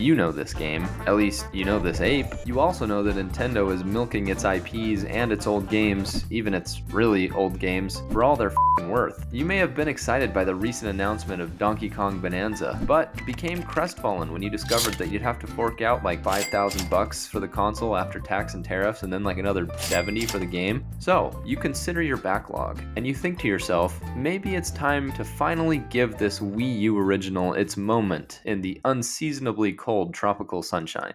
You know this game. At least, you know this ape. You also know that Nintendo is milking its IPs and its old games, even its really old games, for all their f***ing worth. You may have been excited by the recent announcement of Donkey Kong Bananza, but became crestfallen when you discovered that you'd have to fork out like $5,000 for the console after tax and tariffs, and then like another $70 for the game. So, you consider your backlog, and you think to yourself, maybe it's time to finally give this Wii U original its moment in the unseasonably cold tropical sunshine.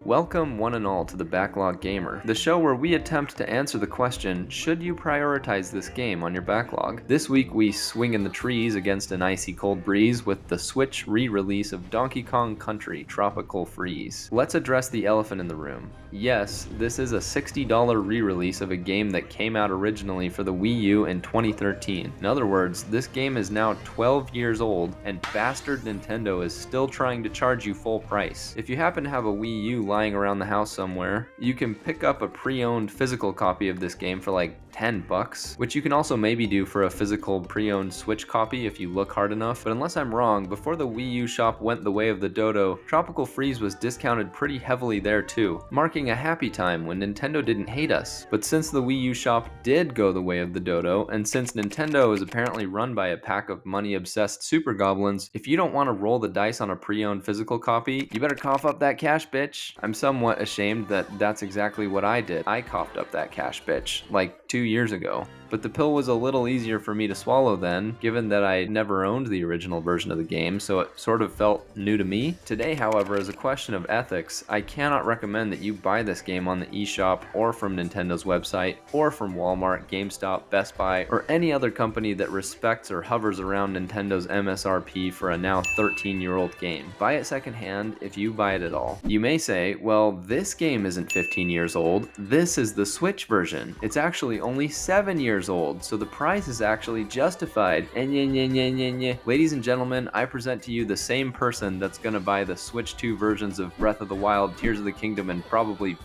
Welcome one and all to the Backlog Gamer, the show where we attempt to answer the question, should you prioritize this game on your backlog? This week we swing in the trees against an icy cold breeze with the Switch re-release of Donkey Kong Country Tropical Freeze. Let's address the elephant in the room. Yes, this is a $60 re-release of a game that came out originally for the Wii U in 2013. In other words, this game is now 12 years old and bastard Nintendo is still trying to charge you full price. If you happen to have a Wii U lying around the house somewhere, you can pick up a pre-owned physical copy of this game for like $10, which you can also maybe do for a physical pre-owned Switch copy if you look hard enough. But unless I'm wrong, before the Wii U shop went the way of the dodo, Tropical Freeze was discounted pretty heavily there too, marking a happy time when Nintendo didn't hate us. But since the Wii U shop did go the way of the dodo, and since Nintendo is apparently run by a pack of money-obsessed super goblins, if you don't want to roll the dice on a pre-owned physical copy, you better cough up that cash, bitch. I'm somewhat ashamed that that's exactly what I did. I coughed up that cash, bitch, like 2 years ago. But the pill was a little easier for me to swallow then, given that I never owned the original version of the game, so it sort of felt new to me. Today, however, as a question of ethics, I cannot recommend that you buy this game on the eShop or from Nintendo's website, or from Walmart, GameStop, Best Buy, or any other company that respects or hovers around Nintendo's MSRP for a now 13-year-old game. Buy it secondhand if you buy it at all. You may say, well, this game isn't 15 years old, this is the Switch version. It's actually only 7 years old, so the price is actually justified. Ladies and gentlemen, I present to you the same person that's gonna buy the Switch 2 versions of Breath of the Wild, Tears of the Kingdom, and probably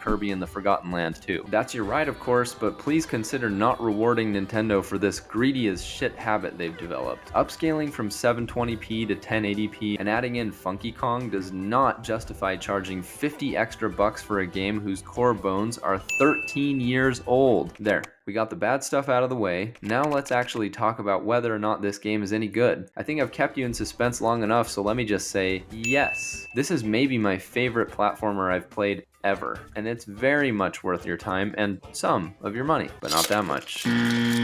Kirby in the Forgotten Land too. That's your right, of course, but please consider not rewarding Nintendo for this greedy as shit habit they've developed. Upscaling from 720p to 1080p and adding in Funky Kong does not justify charging 50 extra bucks for a game whose core bones are 13 years old. There. We got the bad stuff out of the way. Now let's actually talk about whether or not this game is any good. I think I've kept you in suspense long enough, so let me just say yes. This is maybe my favorite platformer I've played ever, and it's very much worth your time and some of your money, but not that much.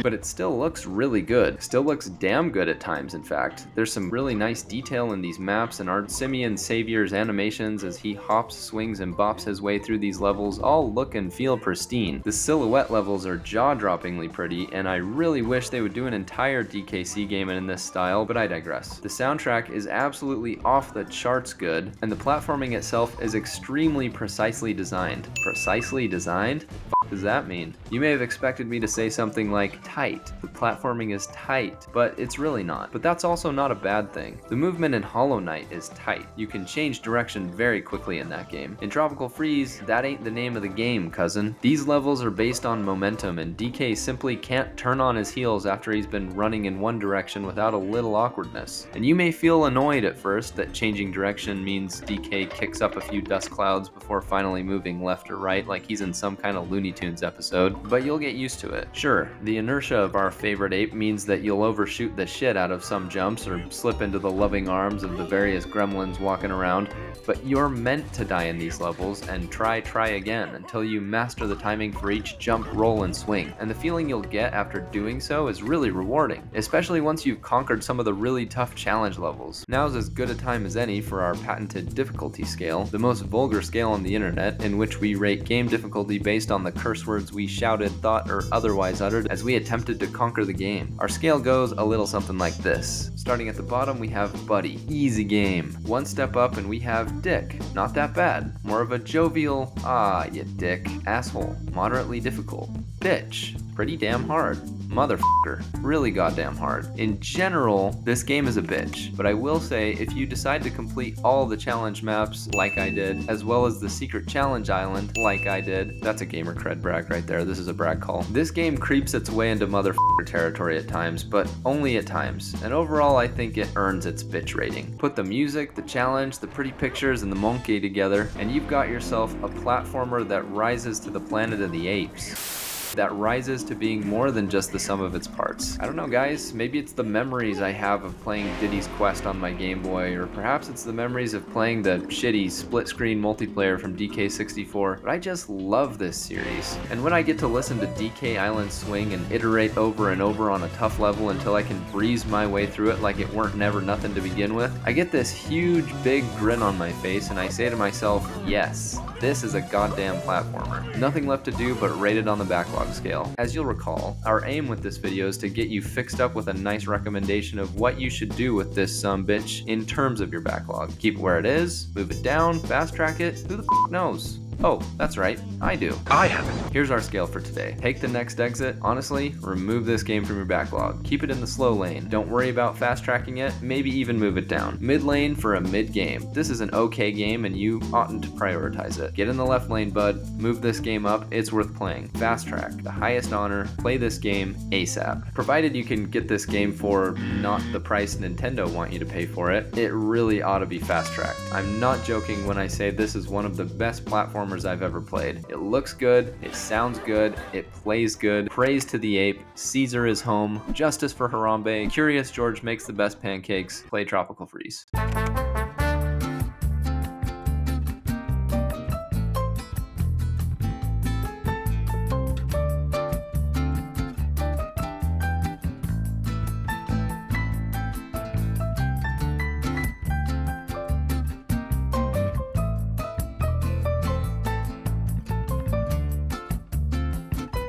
But it still looks really good. Still looks damn good at times, in fact. There's some really nice detail in these maps, and our Simian Savior's animations as he hops, swings, and bops his way through these levels all look and feel pristine. The silhouette levels are jaw-droppingly pretty, and I really wish they would do an entire DKC game in this style, but I digress. The soundtrack is absolutely off the charts good, and the platforming itself is extremely precisely designed. Precisely designed? What does that mean? You may have expected me to say something like tight. The platforming is tight, but it's really not. But that's also not a bad thing. The movement in Hollow Knight is tight. You can change direction very quickly in that game. In Tropical Freeze, that ain't the name of the game, cousin. These levels are based on momentum, and DK simply can't turn on his heels after he's been running in one direction without a little awkwardness. And you may feel annoyed at first that changing direction means DK kicks up a few dust clouds before finally moving left or right like he's in some kind of Looney Tunes episode, but you'll get used to it. Sure, the inertia of our favorite ape means that you'll overshoot the shit out of some jumps or slip into the loving arms of the various gremlins walking around, but you're meant to die in these levels and try again until you master the timing for each jump, roll, and swing. And the feeling you'll get after doing so is really rewarding, especially once you've conquered some of the really tough challenge levels. Now's as good a time as any for our patented difficulty scale, the most vulgar scale on the internet, in which we rate game difficulty based on the curse words we shouted, thought, or otherwise uttered as we attempted to conquer the game. Our scale goes a little something like this. Starting at the bottom, we have Buddy, easy game. One step up and we have Dick, not that bad. More of a jovial, ah, you dick, asshole, moderately difficult. Bitch, pretty damn hard. Motherfucker, really goddamn hard. In general, this game is a bitch, but I will say if you decide to complete all the challenge maps like I did, as well as the secret challenge island like I did, that's a gamer cred brag right there, this is a brag call. This game creeps its way into motherfucker territory at times, but only at times, and overall I think it earns its bitch rating. Put the music, the challenge, the pretty pictures, and the monkey together, and you've got yourself a platformer that rises to the planet of the apes. That rises to being more than just the sum of its parts. I don't know guys, maybe it's the memories I have of playing Diddy's Quest on my Game Boy, or perhaps it's the memories of playing the shitty split-screen multiplayer from DK64, but I just love this series. And when I get to listen to DK Island Swing and iterate over and over on a tough level until I can breeze my way through it like it weren't never nothing to begin with, I get this huge big grin on my face and I say to myself, yes, this is a goddamn platformer. Nothing left to do but rate it on the backlog scale. As you'll recall, our aim with this video is to get you fixed up with a nice recommendation of what you should do with this sumbitch in terms of your backlog. Keep it where it is, move it down, fast track it, who the f knows? Oh, that's right, I do. I have it. Here's our scale for today. Take the next exit. Honestly, remove this game from your backlog. Keep it in the slow lane. Don't worry about fast tracking it, maybe even move it down. Mid lane for a mid game. This is an okay game and you oughtn't to prioritize it. Get in the left lane, bud. Move this game up, it's worth playing. Fast track, the highest honor. Play this game ASAP. Provided you can get this game for not the price Nintendo want you to pay for it, it really ought to be fast tracked. I'm not joking when I say this is one of the best platforms I've ever played. It looks good, it sounds good, it plays good. Praise to the ape, Caesar is home, justice for Harambe, Curious George makes the best pancakes, play Tropical Freeze.